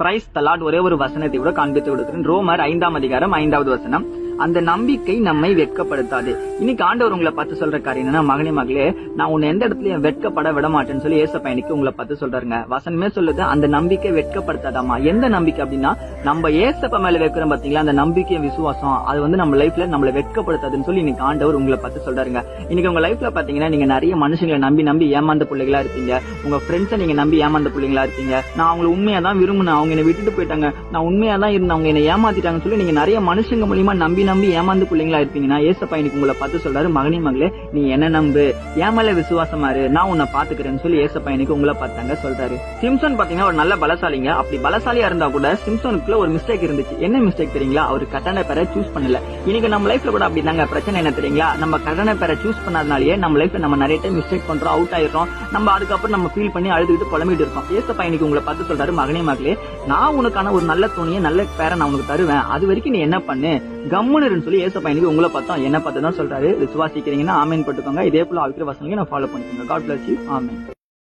Praise the Lord. ஒரே ஒரு வசனத்தை கூட காண்பித்து கொடுக்கிறேன். ரோமர் 5ஆம் அதிகாரம் 5வது வசனம். அந்த நம்பிக்கை நம்மை வெட்கப்படுத்தாது. இன்னைக்கு ஆண்டவர் உங்களை பார்த்து சொல்ற காரியம் என்னன்னா, மகனே மகளே, நான் உன்னை எந்த இடத்துலயும் வெட்கப்பட விட மாட்டேன்னு சொல்லி ஏசப்பா இன்னைக்கு உங்களை பார்த்து சொல்றாருங்க. வசனமே சொல்லுது, அந்த நம்பிக்கை வெட்கப்படுத்தாதாமா. எந்த நம்பிக்கை அப்படின்னா, நம்ம ஏசப்பா மேல வைக்கிறோம் பாத்தீங்களா, அந்த நம்பிக்கை விசுவாசம், அது நம்ம லைஃப்ல நம்மளை வெட்கப்படுத்தாதுன்னு சொல்லி இன்னைக்கு ஆண்டவர் உங்களை பார்த்து சொல்றாருங்க. இன்னைக்கு உங்க லைஃப்ல பாத்தீங்கன்னா, நீங்க நிறைய மனுஷங்களை நம்பி ஏமாந்த பிள்ளைகளா இருப்பீங்க. உங்க ஃப்ரெண்ட்ஸை நீங்க நம்பி ஏமாந்த பிள்ளைங்களா இருப்பீங்க. நான் அவங்களை உண்மையா தான் விரும்பினேன், அவங்க என்னை விட்டுட்டு போயிட்டாங்க, நான் உண்மையா தான் இருந்தேன், அவங்க என்னை ஏமாத்திட்டாங்கன்னு சொல்லி நீங்க நிறைய மனுஷங்க மூலியமா நம்பி ஏமாந்து பிள்ளைங்களா இருப்பீங்கன்னா, ஏசப்பா இன்னைக்கு உங்களை பார்த்து சொல்றாரு, மகனே மகளே, நீ என்ன நம்பு, என் மேல விசுவாசமா இரு, நான் உன்னை பாத்துக்கிறேன்னு சொல்லி ஏசப்பா இன்னைக்கு உங்களை பார்த்தாங்க சொல்றாரு. சிம்சன் பாத்தீங்கன்னா ஒரு நல்ல பலசாலிங்க. அப்படி பலசாலியா இருந்தா கூட சிம்சனுக்குள்ள ஒரு மிஸ்டேக் இருந்துச்சு. என்ன மிஸ்டேக் தெரியுங்களா? அவர் கட்டண பேரை சூஸ் பண்ணல. இன்னைக்கு நம்ம லைஃப்ல கூட அப்படிதாங்க. பிரச்சனை என்ன தெரியுங்களா? நம்ம கட்டண பேரை சூஸ் பண்ணாதனாலேயே நம்ம லைஃப்ல நம்ம நிறைய டைம் மிஸ்டேக் பண்றோம், அவுட் ஆயிடுறோம். நம்ம அதுக்கப்புறம் நம்ம ஃபீல் பண்ணி அழுதுகிட்டு புலம்பிட்டு இருக்கோம். ஏசப்பா இன்னைக்கு உங்களை பார்த்து சொல்றாரு, மகனே மகளே, நான் உனக்கான ஒரு நல்ல துணியை நல்ல பேரை நான் உனக்கு தருவேன், அது வரைக்கும் நீ என்ன பண்ணு, கம்முன்னு சொல்லி ஏசப்பா இன்னைக்கு உங்களை பார்த்தா என்ன பார்த்து தான் சொல்றாரு. விசுவாசிக்கிறீங்கன்னா ஆமேன் போட்டுக்கோங்க. இதே போல ஆவிக்குரிய வசனங்களை நான் ஃபாலோ பண்ணிக்கோங்க. God bless you. ஆமேன்.